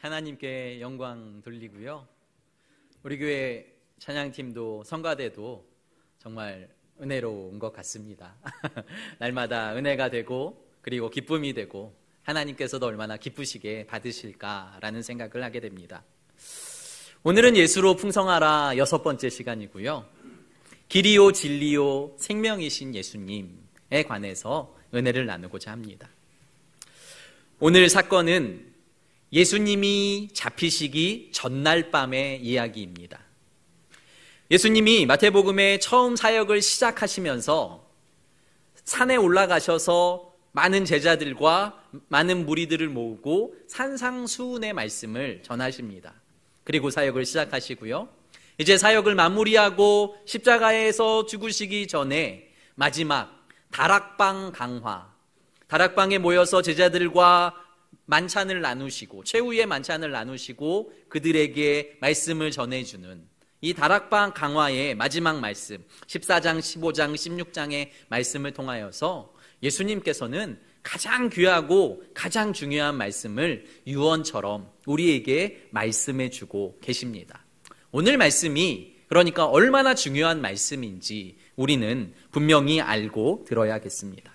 하나님께 영광 돌리고요. 우리 교회 찬양팀도 성가대도 정말 은혜로운 것 같습니다. 날마다 은혜가 되고 그리고 기쁨이 되고 하나님께서도 얼마나 기쁘시게 받으실까라는 생각을 하게 됩니다. 오늘은 예수로 풍성하라 6번째 시간이고요. 길이요 진리요 생명이신 예수님에 관해서 은혜를 나누고자 합니다. 오늘 사건은 예수님이 잡히시기 전날 밤의 이야기입니다. 예수님이 마태복음에 처음 사역을 시작하시면서 산에 올라가셔서 많은 제자들과 많은 무리들을 모으고 산상수훈의 말씀을 전하십니다. 그리고 사역을 시작하시고요. 이제 사역을 마무리하고 십자가에서 죽으시기 전에 마지막 다락방 강화, 다락방에 모여서 제자들과 만찬을 나누시고 최후의 만찬을 나누시고 그들에게 말씀을 전해주는 이 다락방 강화의 마지막 말씀 14장, 15장, 16장의 말씀을 통하여서 예수님께서는 가장 귀하고 가장 중요한 말씀을 유언처럼 우리에게 말씀해 주고 계십니다. 오늘 말씀이 그러니까 얼마나 중요한 말씀인지 우리는 분명히 알고 들어야겠습니다.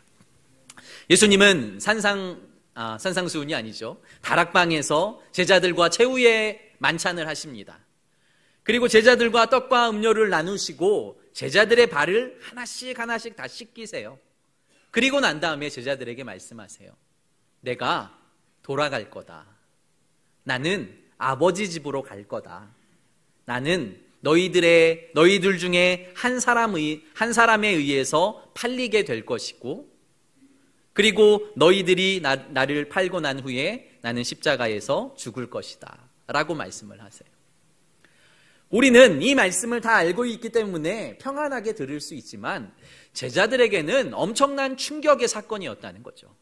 예수님은 산상수훈이 아니죠. 다락방에서 제자들과 최후의 만찬을 하십니다. 그리고 제자들과 떡과 음료를 나누시고 제자들의 발을 하나씩 다 씻기세요. 그리고 난 다음에 제자들에게 말씀하세요. 내가 돌아갈 거다. 나는 아버지 집으로 갈 거다. 나는 너희들 중에 한 사람에 의해서 팔리게 될 것이고 그리고 너희들이 나를 팔고 난 후에 나는 십자가에서 죽을 것이다 라고 말씀을 하세요. 우리는 이 말씀을 다 알고 있기 때문에 평안하게 들을 수 있지만 제자들에게는 엄청난 충격의 사건이었다는 거죠.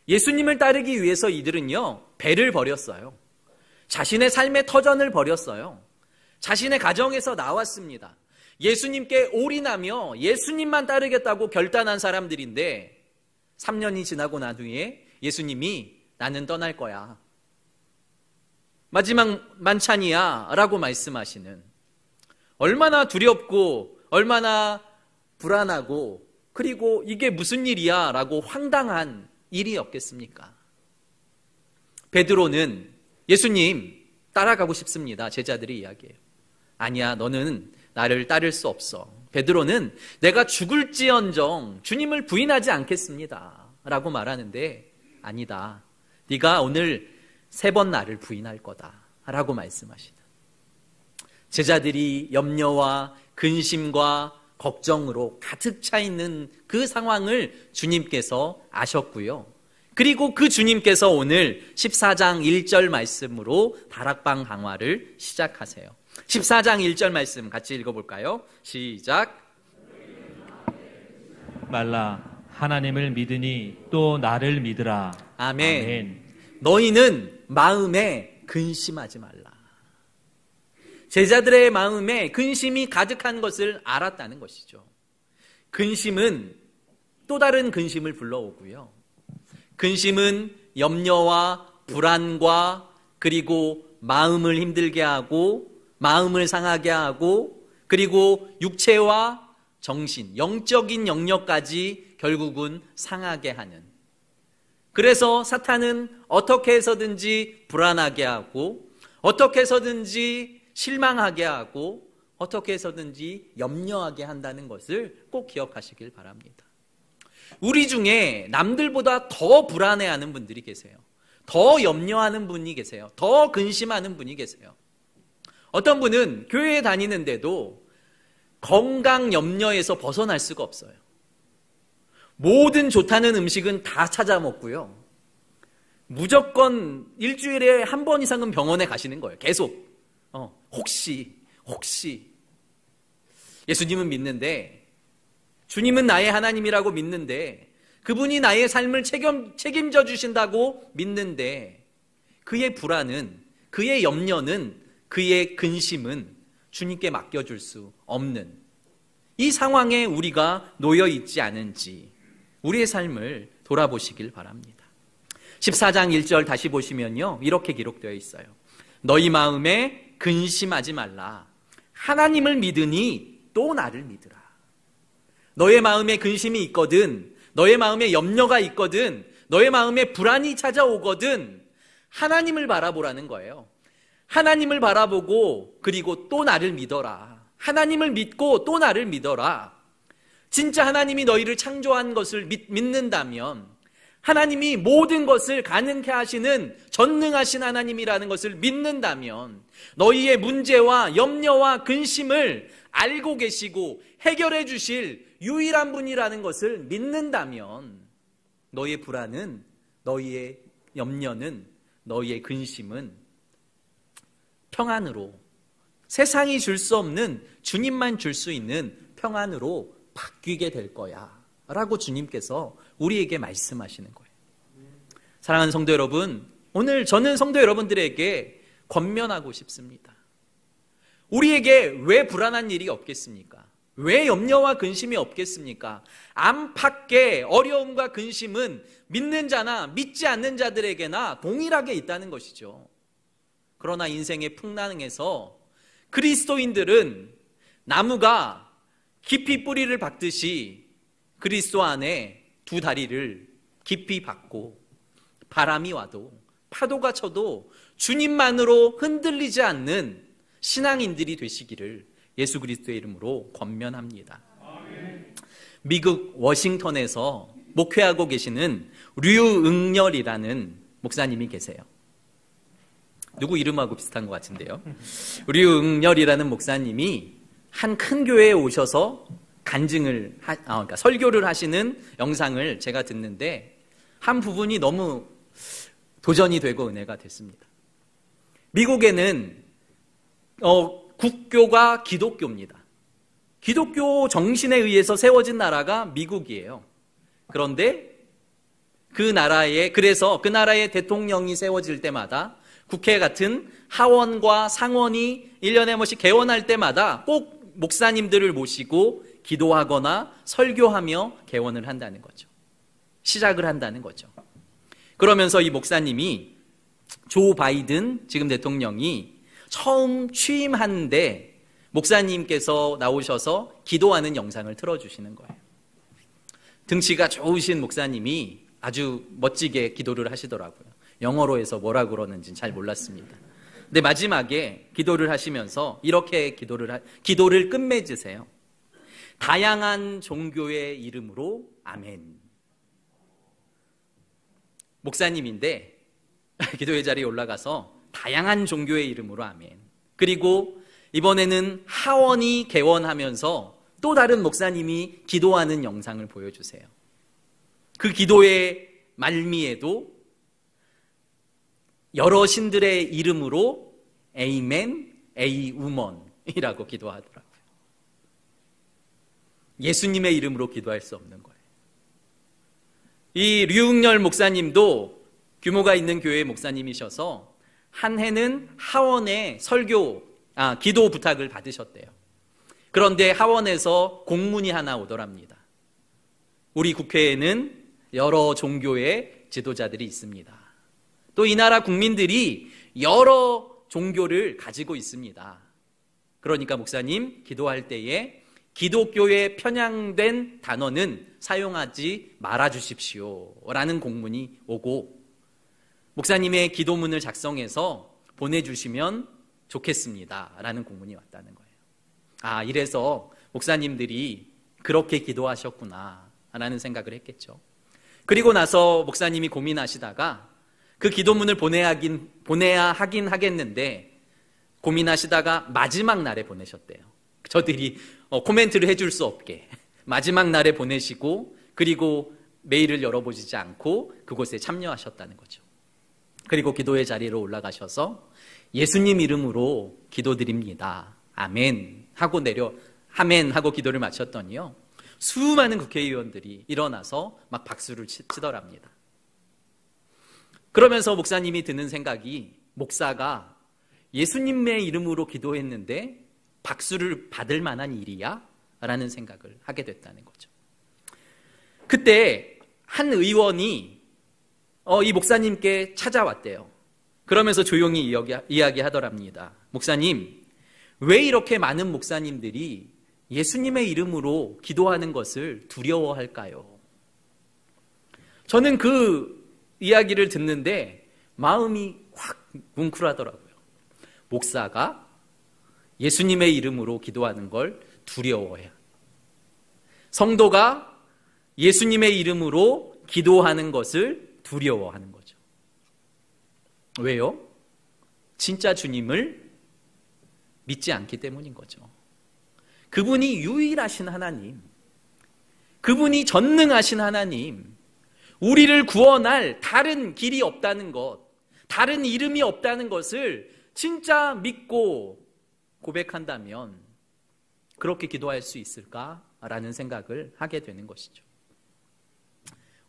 예수님을 따르기 위해서 이들은요, 배를 버렸어요. 자신의 삶의 터전을 버렸어요. 자신의 가정에서 나왔습니다. 예수님께 올인하며 예수님만 따르겠다고 결단한 사람들인데 3년이 지나고 난 후에 예수님이 나는 떠날 거야. 마지막 만찬이야 라고 말씀하시는 얼마나 두렵고 얼마나 불안하고 그리고 이게 무슨 일이야 라고 황당한 일이었겠습니까? 베드로는 예수님 따라가고 싶습니다. 제자들이 이야기해요. 아니야, 너는 나를 따를 수 없어. 베드로는 내가 죽을지언정 주님을 부인하지 않겠습니다 라고 말하는데 아니다. 네가 오늘 3번 나를 부인할 거다 라고 말씀하시는 제자들이 염려와 근심과 걱정으로 가득 차 있는 그 상황을 주님께서 아셨고요. 그리고 그 주님께서 오늘 14장 1절 말씀으로 다락방 강화를 시작하세요. 14장 1절 말씀 같이 읽어볼까요? 시작. 말라 하나님을 믿으니 또 나를 믿으라. 아멘. 아멘. 너희는 마음에 근심하지 말라. 제자들의 마음에 근심이 가득한 것을 알았다는 것이죠. 근심은 또 다른 근심을 불러오고요. 근심은 염려와 불안과 그리고 마음을 힘들게 하고 마음을 상하게 하고 그리고 육체와 정신, 영적인 영역까지 결국은 상하게 하는 그래서 사탄은 어떻게 해서든지 불안하게 하고 어떻게 해서든지 실망하게 하고 어떻게 해서든지 염려하게 한다는 것을 꼭 기억하시길 바랍니다. 우리 중에 남들보다 더 불안해하는 분들이 계세요. 더 염려하는 분이 계세요. 더 근심하는 분이 계세요. 어떤 분은 교회에 다니는데도 건강 염려에서 벗어날 수가 없어요. 모든 좋다는 음식은 다 찾아 먹고요. 무조건 일주일에 한 번 이상은 병원에 가시는 거예요. 계속. 혹시. 예수님은 믿는데, 주님은 나의 하나님이라고 믿는데, 그분이 나의 삶을 책임져 주신다고 믿는데, 그의 불안은, 그의 염려는, 그의 근심은 주님께 맡겨줄 수 없는 이 상황에 우리가 놓여 있지 않은지 우리의 삶을 돌아보시길 바랍니다. 14장 1절 다시 보시면요, 이렇게 기록되어 있어요. 너희 마음에 근심하지 말라. 하나님을 믿으니 또 나를 믿으라. 너의 마음에 근심이 있거든, 너의 마음에 염려가 있거든, 너의 마음에 불안이 찾아오거든, 하나님을 바라보라는 거예요. 하나님을 바라보고 그리고 또 나를 믿어라. 하나님을 믿고 또 나를 믿어라. 진짜 하나님이 너희를 창조한 것을 믿는다면, 하나님이 모든 것을 가능케 하시는 전능하신 하나님이라는 것을 믿는다면, 너희의 문제와 염려와 근심을 알고 계시고 해결해 주실 유일한 분이라는 것을 믿는다면, 너희의 불안은, 너희의 염려는, 너희의 근심은 평안으로, 세상이 줄 수 없는 주님만 줄 수 있는 평안으로 바뀌게 될 거야 라고 주님께서 우리에게 말씀하시는 거예요. 사랑하는 성도 여러분, 오늘 저는 성도 여러분들에게 권면하고 싶습니다. 우리에게 왜 불안한 일이 없겠습니까? 왜 염려와 근심이 없겠습니까? 안팎의 어려움과 근심은 믿는 자나 믿지 않는 자들에게나 동일하게 있다는 것이죠. 그러나 인생의 풍랑에서 그리스도인들은 나무가 깊이 뿌리를 박듯이 그리스도 안에 두 다리를 깊이 박고, 바람이 와도 파도가 쳐도 주님만으로 흔들리지 않는 신앙인들이 되시기를 예수 그리스도의 이름으로 권면합니다. 미국 워싱턴에서 목회하고 계시는 류응렬이라는 목사님이 계세요. 누구 이름하고 비슷한 것 같은데요. 류응렬이라는 목사님이 한 큰 교회에 오셔서 그러니까 설교를 하시는 영상을 제가 듣는데, 한 부분이 너무 도전이 되고 은혜가 됐습니다. 미국에는 국교가 기독교입니다. 기독교 정신에 의해서 세워진 나라가 미국이에요. 그런데 그래서 그 나라의 대통령이 세워질 때마다 국회 같은 하원과 상원이 1년에 한 번씩 개원할 때마다 꼭 목사님들을 모시고 기도하거나 설교하며 개원을 한다는 거죠. 시작을 한다는 거죠. 그러면서 이 목사님이 조 바이든 지금 대통령이 처음 취임하는데 목사님께서 나오셔서 기도하는 영상을 틀어주시는 거예요. 등치가 좋으신 목사님이 아주 멋지게 기도를 하시더라고요. 영어로 해서 뭐라 그러는지는 잘 몰랐습니다. 근데 마지막에 기도를 하시면서 이렇게 기도를 끝맺으세요. 다양한 종교의 이름으로 아멘. 목사님인데 기도의 자리에 올라가서 다양한 종교의 이름으로 아멘. 그리고 이번에는 하원이 개원하면서 또 다른 목사님이 기도하는 영상을 보여주세요. 그 기도의 말미에도 여러 신들의 이름으로 에이멘, 에이우먼이라고 기도하더라고요. 예수님의 이름으로 기도할 수 없는 거예요. 이 류응렬 목사님도 규모가 있는 교회의 목사님이셔서 한 해는 하원에 기도 부탁을 받으셨대요. 그런데 하원에서 공문이 하나 오더랍니다. 우리 국회에는 여러 종교의 지도자들이 있습니다. 또 이 나라 국민들이 여러 종교를 가지고 있습니다. 그러니까 목사님, 기도할 때에 기독교에 편향된 단어는 사용하지 말아 주십시오 라는 공문이 오고, 목사님의 기도문을 작성해서 보내주시면 좋겠습니다 라는 공문이 왔다는 거예요. 이래서 목사님들이 그렇게 기도하셨구나 라는 생각을 했겠죠. 그리고 나서 목사님이 고민하시다가 그 기도문을 보내야 하긴 하겠는데 고민하시다가 마지막 날에 보내셨대요. 저들이 코멘트를 해줄 수 없게 마지막 날에 보내시고, 그리고 메일을 열어보시지 않고 그곳에 참여하셨다는 거죠. 그리고 기도의 자리로 올라가셔서 예수님 이름으로 기도드립니다. 아멘 하고 아멘 하고 기도를 마쳤더니요, 수많은 국회의원들이 일어나서 막 박수를 치더랍니다. 그러면서 목사님이 드는 생각이, 목사가 예수님의 이름으로 기도했는데 박수를 받을 만한 일이야? 라는 생각을 하게 됐다는 거죠. 그때 한 의원이 이 목사님께 찾아왔대요. 그러면서 조용히 이야기하더랍니다. 목사님, 왜 이렇게 많은 목사님들이 예수님의 이름으로 기도하는 것을 두려워할까요? 저는 그 이야기를 듣는데 마음이 확 뭉클하더라고요. 목사가 예수님의 이름으로 기도하는 걸 두려워해요. 성도가 예수님의 이름으로 기도하는 것을 두려워하는 거죠. 왜요? 진짜 주님을 믿지 않기 때문인 거죠. 그분이 유일하신 하나님, 그분이 전능하신 하나님, 우리를 구원할 다른 길이 없다는 것, 다른 이름이 없다는 것을 진짜 믿고 고백한다면 그렇게 기도할 수 있을까라는 생각을 하게 되는 것이죠.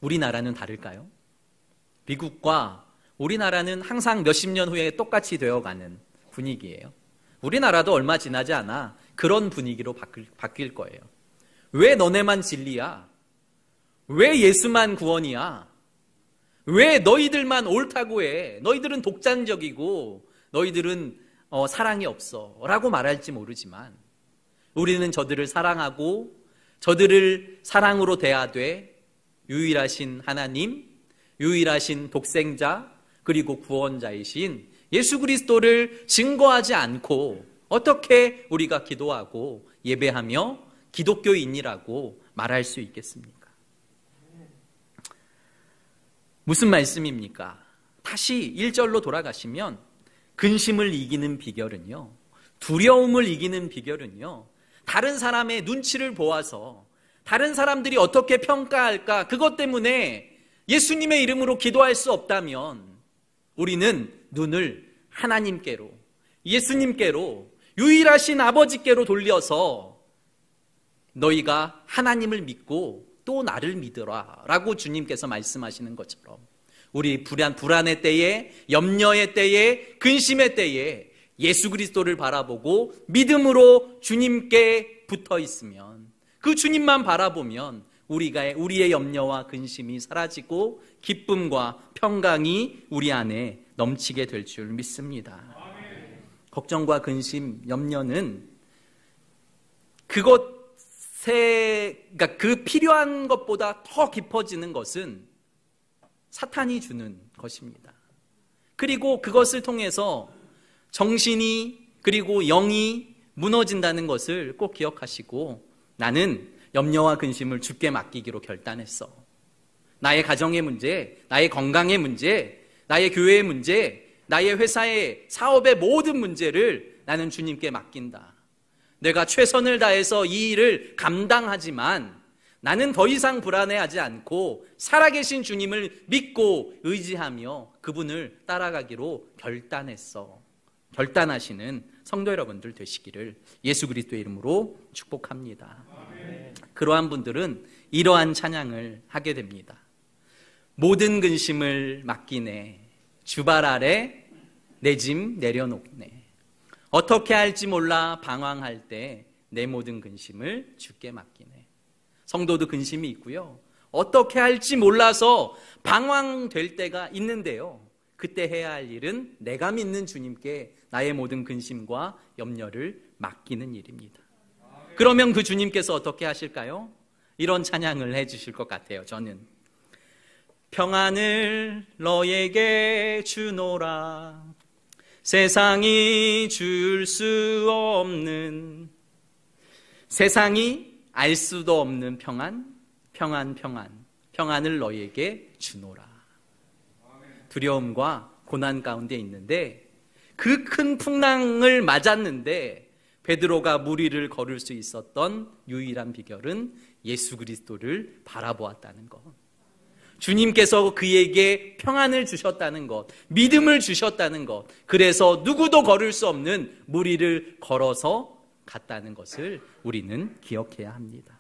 우리나라는 다를까요? 미국과 우리나라는 항상 몇십 년 후에 똑같이 되어가는 분위기예요. 우리나라도 얼마 지나지 않아 그런 분위기로 바뀔 거예요. 왜 너네만 진리야? 왜 예수만 구원이야? 왜 너희들만 옳다고 해? 너희들은 독단적이고 너희들은 사랑이 없어 라고 말할지 모르지만 우리는 저들을 사랑하고 저들을 사랑으로 대하되 유일하신 하나님, 유일하신 독생자 그리고 구원자이신 예수 그리스도를 증거하지 않고 어떻게 우리가 기도하고 예배하며 기독교인이라고 말할 수 있겠습니까? 무슨 말씀입니까? 다시 1절로 돌아가시면 근심을 이기는 비결은요, 두려움을 이기는 비결은요, 다른 사람의 눈치를 보아서 다른 사람들이 어떻게 평가할까 그것 때문에 예수님의 이름으로 기도할 수 없다면 우리는 눈을 하나님께로, 예수님께로, 유일하신 아버지께로 돌려서 너희가 하나님을 믿고 또 나를 믿으라 라고 주님께서 말씀하시는 것처럼 우리 불안의 때에, 염려의 때에, 근심의 때에 예수 그리스도를 바라보고 믿음으로 주님께 붙어 있으면, 그 주님만 바라보면 우리의 염려와 근심이 사라지고 기쁨과 평강이 우리 안에 넘치게 될 줄 믿습니다. 걱정과 근심, 염려는 그러니까 그 필요한 것보다 더 깊어지는 것은 사탄이 주는 것입니다. 그리고 그것을 통해서 정신이 그리고 영이 무너진다는 것을 꼭 기억하시고, 나는 염려와 근심을 주께 맡기기로 결단했어. 나의 가정의 문제, 나의 건강의 문제, 나의 교회의 문제, 나의 회사의 사업의 모든 문제를 나는 주님께 맡긴다. 내가 최선을 다해서 이 일을 감당하지만 나는 더 이상 불안해하지 않고 살아계신 주님을 믿고 의지하며 그분을 따라가기로 결단했어. 결단하시는 성도 여러분들 되시기를 예수 그리스도의 이름으로 축복합니다. 그러한 분들은 이러한 찬양을 하게 됩니다. 모든 근심을 맡기네, 주발 아래 내 짐 내려놓네. 어떻게 할지 몰라 방황할 때 내 모든 근심을 주께 맡기네. 성도도 근심이 있고요, 어떻게 할지 몰라서 방황될 때가 있는데요, 그때 해야 할 일은 내가 믿는 주님께 나의 모든 근심과 염려를 맡기는 일입니다. 그러면 그 주님께서 어떻게 하실까요? 이런 찬양을 해주실 것 같아요. 저는 평안을 너에게 주노라, 세상이 줄 수 없는, 세상이 알 수도 없는 평안을 너에게 주노라. 두려움과 고난 가운데 있는데 그 큰 풍랑을 맞았는데 베드로가 물 위를 걸을 수 있었던 유일한 비결은 예수 그리스도를 바라보았다는 것. 주님께서 그에게 평안을 주셨다는 것, 믿음을 주셨다는 것, 그래서 누구도 걸을 수 없는 물 위를 걸어서 갔다는 것을 우리는 기억해야 합니다.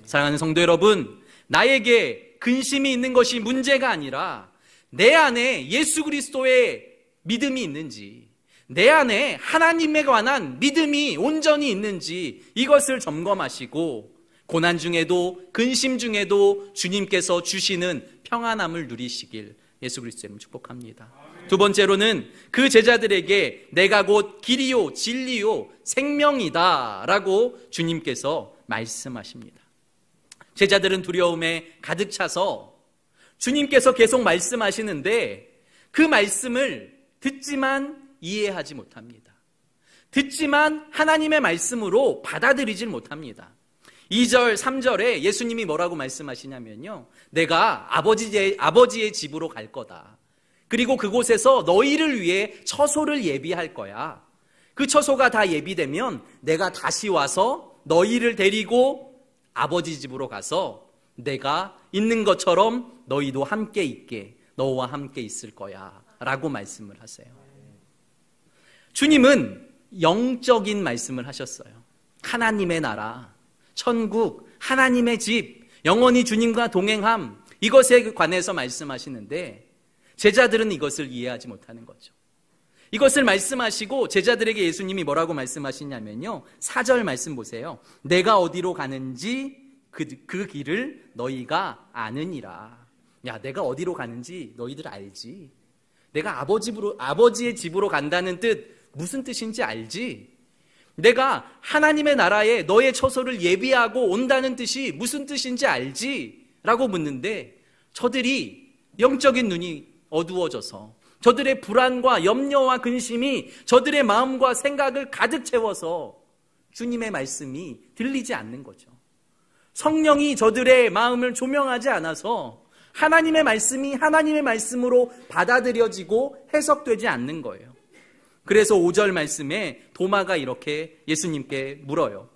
사랑하는 성도 여러분, 나에게 근심이 있는 것이 문제가 아니라 내 안에 예수 그리스도의 믿음이 있는지, 내 안에 하나님에 관한 믿음이 온전히 있는지 이것을 점검하시고 고난 중에도 근심 중에도 주님께서 주시는 평안함을 누리시길 예수 그리스도의 이름으로 축복합니다. 두 번째로는 그 제자들에게 내가 곧 길이요 진리요 생명이다 라고 주님께서 말씀하십니다. 제자들은 두려움에 가득 차서 주님께서 계속 말씀하시는데 그 말씀을 듣지만 이해하지 못합니다. 듣지만 하나님의 말씀으로 받아들이질 못합니다. 2절, 3절에 예수님이 뭐라고 말씀하시냐면요. 내가 아버지의 집으로 갈 거다. 그리고 그곳에서 너희를 위해 처소를 예비할 거야. 그 처소가 다 예비되면 내가 다시 와서 너희를 데리고 아버지 집으로 가서 내가 있는 것처럼 너희도 함께 있게, 너와 함께 있을 거야 라고 말씀을 하세요. 주님은 영적인 말씀을 하셨어요. 하나님의 나라, 천국, 하나님의 집, 영원히 주님과 동행함, 이것에 관해서 말씀하시는데 제자들은 이것을 이해하지 못하는 거죠. 이것을 말씀하시고 제자들에게 예수님이 뭐라고 말씀하시냐면요. 4절 말씀 보세요. 내가 어디로 가는지 그 길을 너희가 아느니라. 야, 내가 어디로 가는지 너희들 알지? 내가 아버지의 집으로 간다는 뜻 무슨 뜻인지 알지? 내가 하나님의 나라에 너의 처소를 예비하고 온다는 뜻이 무슨 뜻인지 알지? 라고 묻는데 저들이 영적인 눈이 어두워져서 저들의 불안과 염려와 근심이 저들의 마음과 생각을 가득 채워서 주님의 말씀이 들리지 않는 거죠. 성령이 저들의 마음을 조명하지 않아서 하나님의 말씀이 하나님의 말씀으로 받아들여지고 해석되지 않는 거예요. 그래서 5절 말씀에 도마가 이렇게 예수님께 물어요.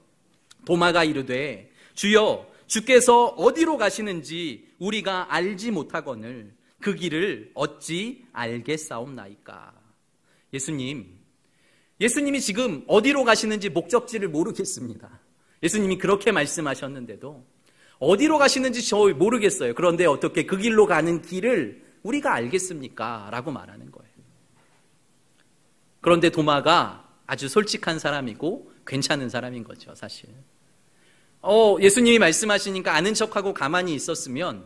도마가 이르되 주여 주께서 어디로 가시는지 우리가 알지 못하거늘 그 길을 어찌 알겠사옵나이까. 예수님이 지금 어디로 가시는지 목적지를 모르겠습니다. 예수님이 그렇게 말씀하셨는데도 어디로 가시는지 저 모르겠어요. 그런데 어떻게 그 길로 가는 길을 우리가 알겠습니까? 라고 말하는 거예요. 그런데 도마가 아주 솔직한 사람이고 괜찮은 사람인 거죠, 사실. 예수님이 말씀하시니까 아는 척하고 가만히 있었으면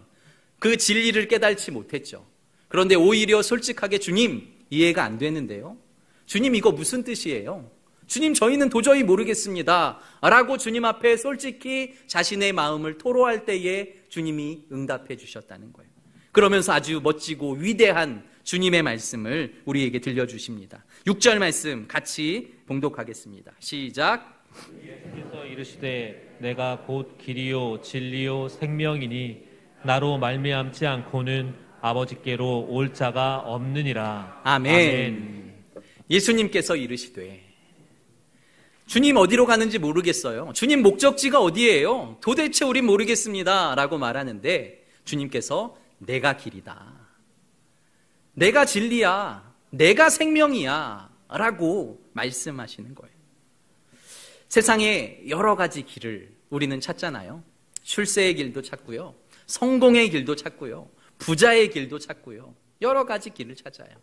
그 진리를 깨달지 못했죠. 그런데 오히려 솔직하게 주님 이해가 안 되는데요. 주님 이거 무슨 뜻이에요? 주님 저희는 도저히 모르겠습니다. 라고 주님 앞에 솔직히 자신의 마음을 토로할 때에 주님이 응답해 주셨다는 거예요. 그러면서 아주 멋지고 위대한 주님의 말씀을 우리에게 들려주십니다. 6절 말씀 같이 봉독하겠습니다. 시작. 예수께서 이르시되 내가 곧 길이요 진리요 생명이니 나로 말미암지 않고는 아버지께로 올 자가 없느니라. 아멘. 예수님께서 이르시되 주님 어디로 가는지 모르겠어요. 주님 목적지가 어디예요? 도대체 우린 모르겠습니다. 라고 말하는데 주님께서 내가 길이다. 내가 진리야. 내가 생명이야. 라고 말씀하시는 거예요. 세상에 여러 가지 길을 우리는 찾잖아요. 출세의 길도 찾고요. 성공의 길도 찾고요. 부자의 길도 찾고요. 여러 가지 길을 찾아요.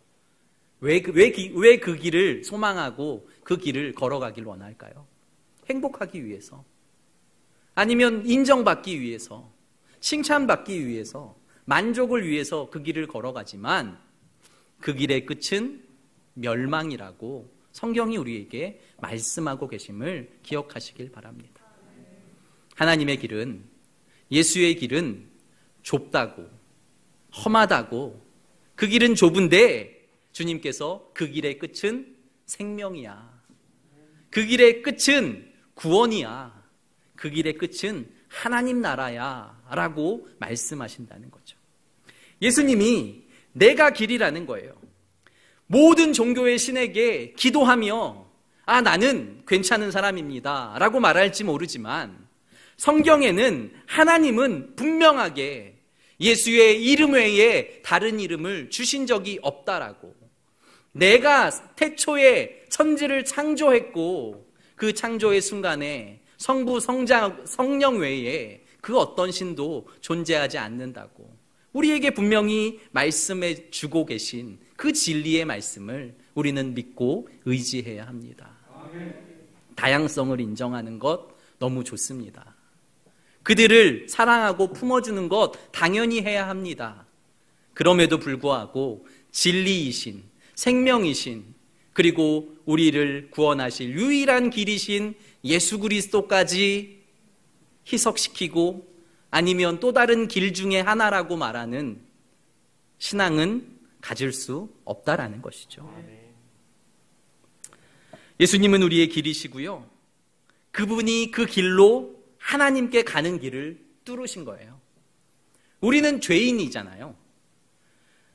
왜 그 길을 소망하고 그 길을 걸어가길 원할까요? 행복하기 위해서. 아니면 인정받기 위해서. 칭찬받기 위해서. 만족을 위해서 그 길을 걸어가지만 그 길의 끝은 멸망이라고 성경이 우리에게 말씀하고 계심을 기억하시길 바랍니다. 하나님의 길은, 예수의 길은 좁다고, 험하다고, 그 길은 좁은데 주님께서 그 길의 끝은 생명이야. 그 길의 끝은 구원이야. 그 길의 끝은 하나님 나라야 라고 말씀하신다는 거죠. 예수님이 내가 길이라는 거예요. 모든 종교의 신에게 기도하며 나는 괜찮은 사람입니다 라고 말할지 모르지만 성경에는 하나님은 분명하게 예수의 이름 외에 다른 이름을 주신 적이 없다라고, 내가 태초에 천지를 창조했고 그 창조의 순간에 성부, 성령 외에 그 어떤 신도 존재하지 않는다고 우리에게 분명히 말씀해 주고 계신 그 진리의 말씀을 우리는 믿고 의지해야 합니다. 다양성을 인정하는 것 너무 좋습니다. 그들을 사랑하고 품어주는 것 당연히 해야 합니다. 그럼에도 불구하고 진리이신, 생명이신, 그리고 우리를 구원하실 유일한 길이신 예수 그리스도까지 희석시키고 아니면 또 다른 길 중에 하나라고 말하는 신앙은 가질 수 없다라는 것이죠. 예수님은 우리의 길이시고요. 그분이 그 길로 하나님께 가는 길을 뚫으신 거예요. 우리는 죄인이잖아요.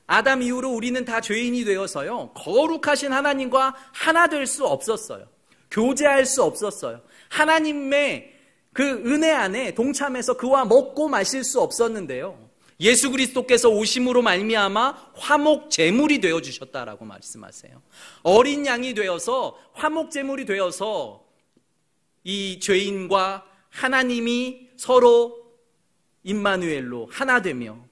아담 이후로 우리는 다 죄인이 되어서요. 거룩하신 하나님과 하나 될 수 없었어요. 교제할 수 없었어요. 하나님의 그 은혜 안에 동참해서 그와 먹고 마실 수 없었는데요. 예수 그리스도께서 오심으로 말미암아 화목 제물이 되어 주셨다라고 말씀하세요. 어린 양이 되어서 화목 제물이 되어서 이 죄인과 하나님이 서로 임마누엘로 하나 되며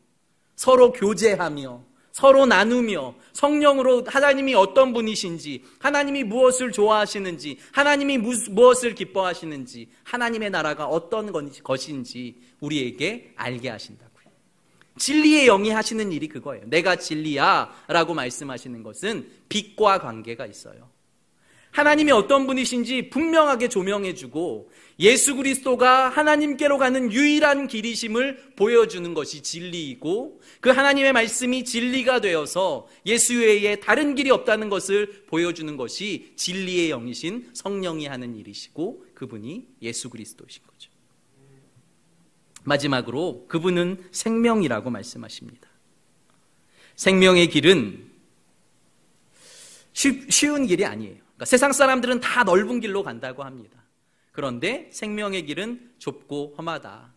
서로 교제하며 서로 나누며 성령으로 하나님이 어떤 분이신지, 하나님이 무엇을 좋아하시는지, 하나님이 무엇을 기뻐하시는지, 하나님의 나라가 어떤 것인지 우리에게 알게 하신다고요. 진리의 영이 하시는 일이 그거예요. 내가 진리야 라고 말씀하시는 것은 빛과 관계가 있어요. 하나님이 어떤 분이신지 분명하게 조명해주고 예수 그리스도가 하나님께로 가는 유일한 길이심을 보여주는 것이 진리이고, 그 하나님의 말씀이 진리가 되어서 예수 외에 다른 길이 없다는 것을 보여주는 것이 진리의 영이신 성령이 하는 일이시고, 그분이 예수 그리스도이신 거죠. 마지막으로 그분은 생명이라고 말씀하십니다. 생명의 길은 쉬운 길이 아니에요. 그러니까 세상 사람들은 다 넓은 길로 간다고 합니다. 그런데 생명의 길은 좁고 험하다.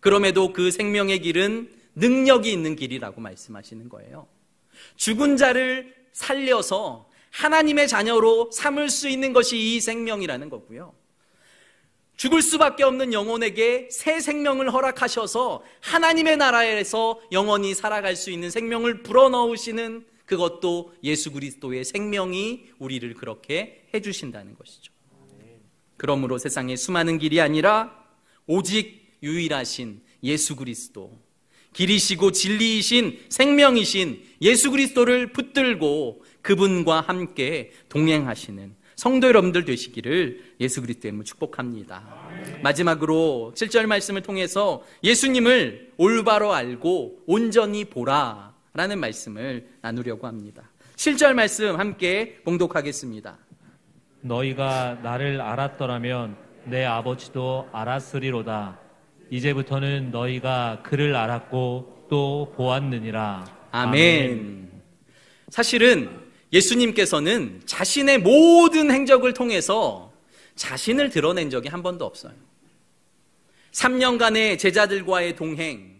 그럼에도 그 생명의 길은 능력이 있는 길이라고 말씀하시는 거예요. 죽은 자를 살려서 하나님의 자녀로 삼을 수 있는 것이 이 생명이라는 거고요. 죽을 수밖에 없는 영혼에게 새 생명을 허락하셔서 하나님의 나라에서 영원히 살아갈 수 있는 생명을 불어넣으시는, 그것도 예수 그리스도의 생명이 우리를 그렇게 해주신다는 것이죠. 그러므로 세상에 수많은 길이 아니라 오직 유일하신 예수 그리스도, 길이시고 진리이신 생명이신 예수 그리스도를 붙들고 그분과 함께 동행하시는 성도 여러분들 되시기를 예수 그리스도의 이름으로 축복합니다. 마지막으로 7절 말씀을 통해서 예수님을 올바로 알고 온전히 보라 라는 말씀을 나누려고 합니다. 7절 말씀 함께 봉독하겠습니다. 너희가 나를 알았더라면 내 아버지도 알았으리로다. 이제부터는 너희가 그를 알았고 또 보았느니라. 아멘. 사실은 예수님께서는 자신의 모든 행적을 통해서 자신을 드러낸 적이 한 번도 없어요. 3년간의 제자들과의 동행,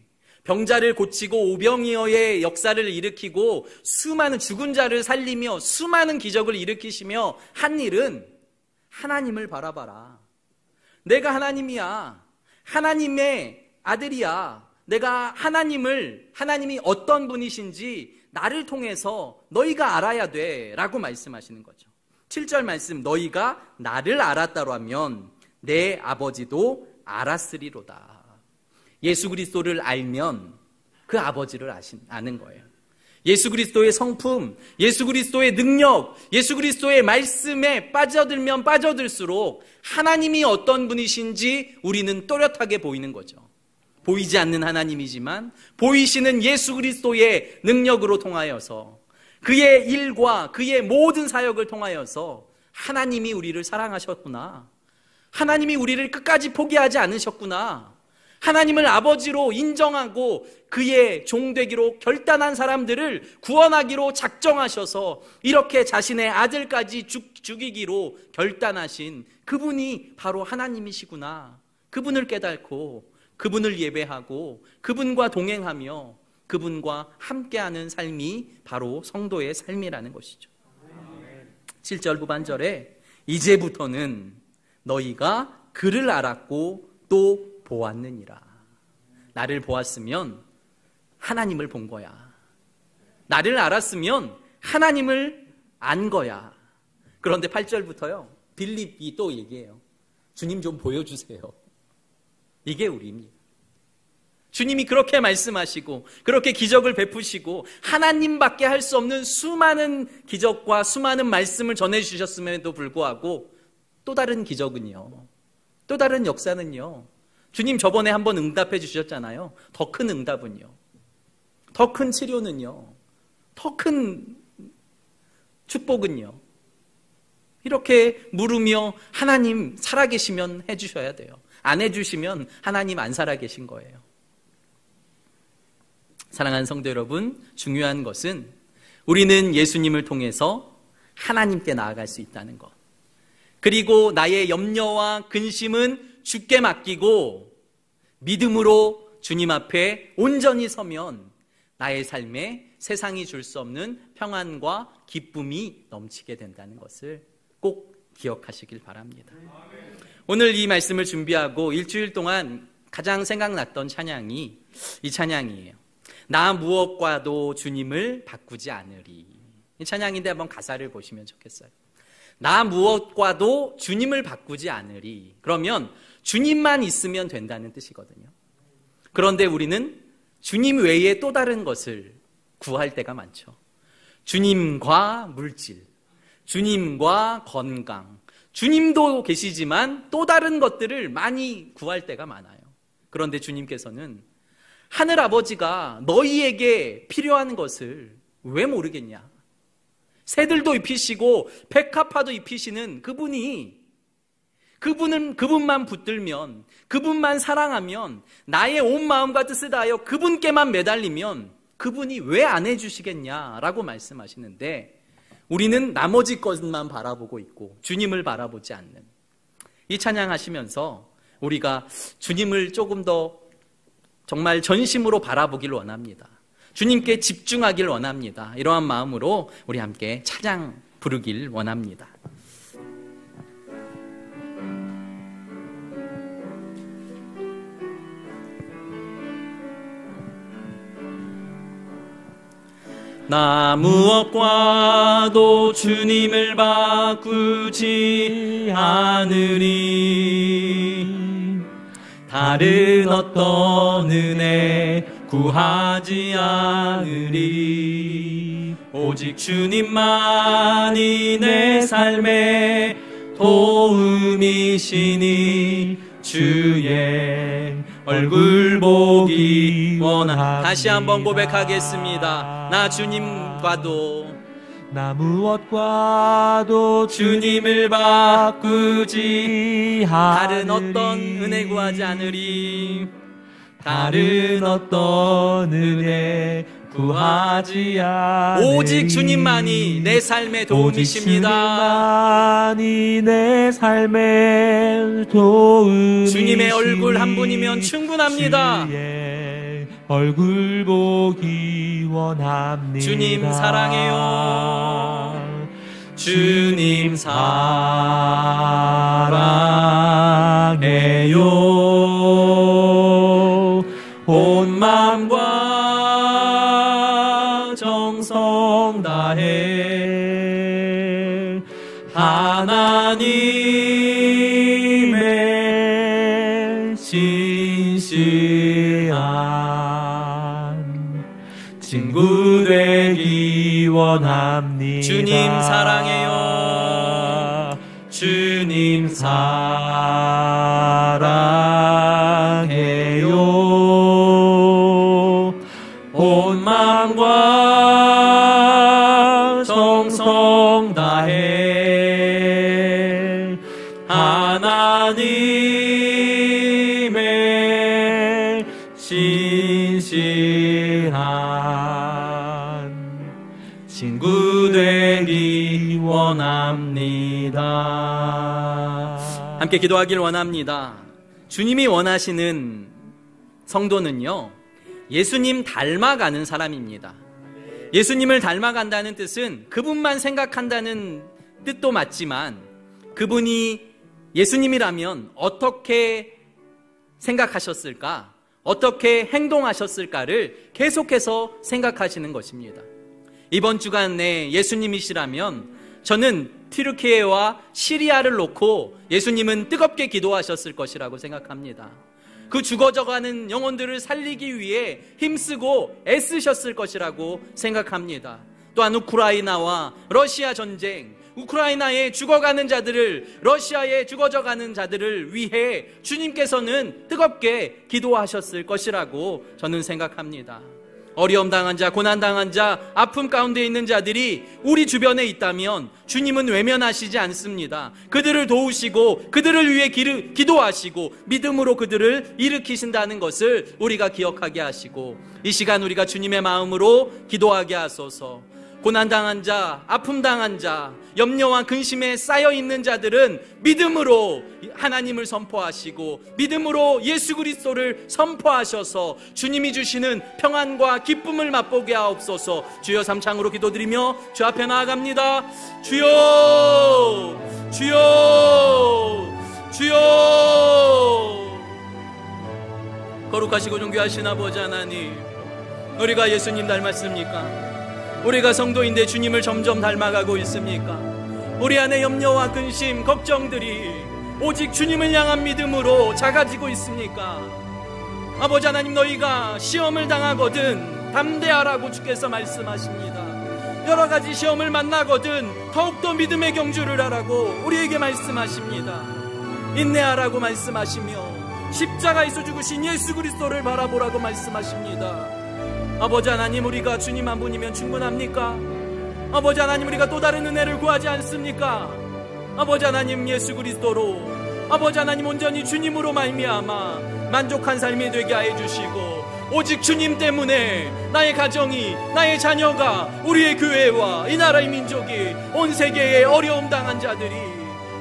병자를 고치고 오병이어의 역사를 일으키고 수많은 죽은 자를 살리며 수많은 기적을 일으키시며 한 일은 하나님을 바라봐라. 내가 하나님이야. 하나님의 아들이야. 내가 하나님이 어떤 분이신지 나를 통해서 너희가 알아야 돼 라고 말씀하시는 거죠. 7절 말씀, 너희가 나를 알았다고 하면 내 아버지도 알았으리로다. 예수 그리스도를 알면 그 아버지를 아는 거예요. 예수 그리스도의 성품, 예수 그리스도의 능력, 예수 그리스도의 말씀에 빠져들면 빠져들수록 하나님이 어떤 분이신지 우리는 또렷하게 보이는 거죠. 보이지 않는 하나님이지만 보이시는 예수 그리스도의 능력으로 통하여서, 그의 일과 그의 모든 사역을 통하여서 하나님이 우리를 사랑하셨구나. 하나님이 우리를 끝까지 포기하지 않으셨구나. 하나님을 아버지로 인정하고 그의 종되기로 결단한 사람들을 구원하기로 작정하셔서 이렇게 자신의 아들까지 죽이기로 결단하신 그분이 바로 하나님이시구나. 그분을 깨닫고 그분을 예배하고 그분과 동행하며 그분과 함께하는 삶이 바로 성도의 삶이라는 것이죠. 7절 후반절에 이제부터는 너희가 그를 알았고 또 보았느니라. 나를 보았으면 하나님을 본 거야. 나를 알았으면 하나님을 안 거야. 그런데 8절부터요. 빌립이 또 얘기해요. 주님 좀 보여주세요. 이게 우리입니다. 주님이 그렇게 말씀하시고 그렇게 기적을 베푸시고 하나님밖에 할 수 없는 수많은 기적과 수많은 말씀을 전해주셨음에도 불구하고 또 다른 기적은요, 또 다른 역사는요, 주님 저번에 한번 응답해 주셨잖아요. 더 큰 응답은요, 더 큰 치료는요, 더 큰 축복은요, 이렇게 물으며 하나님 살아계시면 해주셔야 돼요. 안 해주시면 하나님 안 살아계신 거예요. 사랑하는 성도 여러분, 중요한 것은 우리는 예수님을 통해서 하나님께 나아갈 수 있다는 것, 그리고 나의 염려와 근심은 주께 맡기고 믿음으로 주님 앞에 온전히 서면 나의 삶에 세상이 줄 수 없는 평안과 기쁨이 넘치게 된다는 것을 꼭 기억하시길 바랍니다. 오늘 이 말씀을 준비하고 일주일 동안 가장 생각났던 찬양이 이 찬양이에요. 나 무엇과도 주님을 바꾸지 않으리. 이 찬양인데 한번 가사를 보시면 좋겠어요. 나 무엇과도 주님을 바꾸지 않으리. 그러면 주님만 있으면 된다는 뜻이거든요. 그런데 우리는 주님 외에 또 다른 것을 구할 때가 많죠. 주님과 물질, 주님과 건강, 주님도 계시지만 또 다른 것들을 많이 구할 때가 많아요. 그런데 주님께서는 하늘 아버지가 너희에게 필요한 것을 왜 모르겠냐? 새들도 입히시고 백합화도 입히시는 그분만 붙들면, 그분만 사랑하면, 나의 온 마음과 뜻을 다하여 그분께만 매달리면 그분이 왜 안 해주시겠냐라고 말씀하시는데, 우리는 나머지 것만 바라보고 있고 주님을 바라보지 않는, 이 찬양하시면서 우리가 주님을 조금 더 정말 전심으로 바라보길 원합니다. 주님께 집중하길 원합니다. 이러한 마음으로 우리 함께 찬양 부르길 원합니다. 나 무엇과도 주님을 바꾸지 않으리. 다른 어떤 은혜 구하지 않으리. 오직 주님만이 내 삶의 도움이시니 주의 얼굴 보기 원합니다. 다시 한번 고백하겠습니다. 나 주님과도, 나 무엇과도 주님을 바꾸지 다른 않으리. 어떤 은혜 구하지 않으리. 다른 어떤 은혜 구하지 않으리. 오직 주님만이 내 삶의 도움이십니다. 주님만이 내 삶의 도움이시니 주님의 얼굴 한 분이면 충분합니다. 주의 얼굴 보기 원합니다. 주님 사랑해요. 주님 사랑해요. 온 마음과 정성 다해 하나님의 신실한 친구 되기 원합니다. 주님 사랑해요. 주님 사랑해요. 온 마음과 정성 다해 하나님의 신실한 친구 되기 원합니다. 함께 기도하길 원합니다. 주님이 원하시는 성도는요, 예수님 닮아가는 사람입니다. 예수님을 닮아간다는 뜻은 그분만 생각한다는 뜻도 맞지만, 그분이 예수님이라면 어떻게 생각하셨을까, 어떻게 행동하셨을까를 계속해서 생각하시는 것입니다. 이번 주간에 예수님이시라면 저는 튀르키예와 시리아를 놓고 예수님은 뜨겁게 기도하셨을 것이라고 생각합니다. 그 죽어져가는 영혼들을 살리기 위해 힘쓰고 애쓰셨을 것이라고 생각합니다. 또한 우크라이나와 러시아 전쟁, 우크라이나에 죽어가는 자들을, 러시아에 죽어져가는 자들을 위해 주님께서는 뜨겁게 기도하셨을 것이라고 저는 생각합니다. 어려움 당한 자, 고난 당한 자, 아픔 가운데 있는 자들이 우리 주변에 있다면 주님은 외면하시지 않습니다. 그들을 도우시고 그들을 위해 기도하시고 믿음으로 그들을 일으키신다는 것을 우리가 기억하게 하시고, 이 시간 우리가 주님의 마음으로 기도하게 하소서. 고난당한 자, 아픔당한 자, 염려와 근심에 쌓여있는 자들은 믿음으로 하나님을 선포하시고 믿음으로 예수 그리스도를 선포하셔서 주님이 주시는 평안과 기쁨을 맛보게 하옵소서. 주여, 삼창으로 기도드리며 주 앞에 나아갑니다. 주여, 주여, 주여. 거룩하시고 존귀하신 아버지 하나님, 우리가 예수님 닮았습니까? 우리가 성도인데 주님을 점점 닮아가고 있습니까? 우리 안에 염려와 근심, 걱정들이 오직 주님을 향한 믿음으로 작아지고 있습니까? 아버지 하나님, 너희가 시험을 당하거든 담대하라고 주께서 말씀하십니다. 여러 가지 시험을 만나거든 더욱더 믿음의 경주를 하라고 우리에게 말씀하십니다. 인내하라고 말씀하시며 십자가에서 죽으신 예수 그리스도를 바라보라고 말씀하십니다. 아버지 하나님, 우리가 주님 한 분이면 충분합니까? 아버지 하나님, 우리가 또 다른 은혜를 구하지 않습니까? 아버지 하나님, 예수 그리스도로, 아버지 하나님, 온전히 주님으로 말미암아 만족한 삶이 되게 하여 주시고, 오직 주님 때문에 나의 가정이, 나의 자녀가, 우리의 교회와 이 나라의 민족이, 온 세계의 어려움 당한 자들이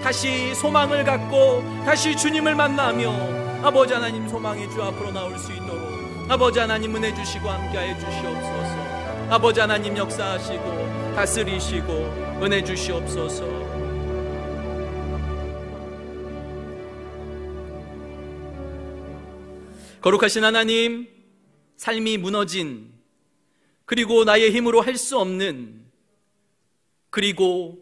다시 소망을 갖고 다시 주님을 만나며 아버지 하나님 소망의 주 앞으로 나올 수 있도록 아버지 하나님 은혜 주시고 함께하여 주시옵소서. 아버지 하나님 역사하시고 다스리시고 은혜 주시옵소서. 거룩하신 하나님, 삶이 무너진, 그리고 나의 힘으로 할 수 없는, 그리고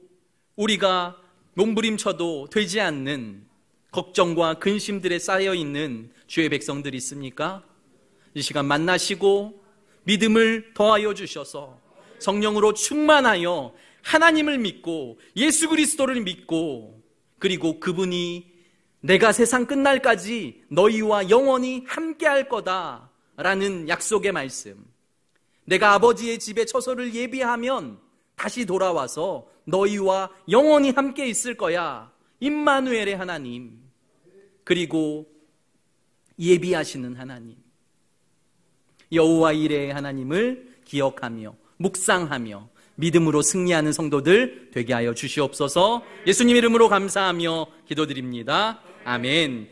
우리가 몸부림쳐도 되지 않는 걱정과 근심들에 쌓여있는 주의 백성들이 있습니까? 이 시간 만나시고 믿음을 더하여 주셔서 성령으로 충만하여 하나님을 믿고 예수 그리스도를 믿고, 그리고 그분이 내가 세상 끝날까지 너희와 영원히 함께할 거다 라는 약속의 말씀, 내가 아버지의 집에 처소를 예비하면 다시 돌아와서 너희와 영원히 함께 있을 거야, 임마누엘의 하나님, 그리고 예비하시는 하나님, 여호와 이레의 하나님을 기억하며 묵상하며 믿음으로 승리하는 성도들 되게 하여 주시옵소서. 예수님 이름으로 감사하며 기도드립니다. 아멘.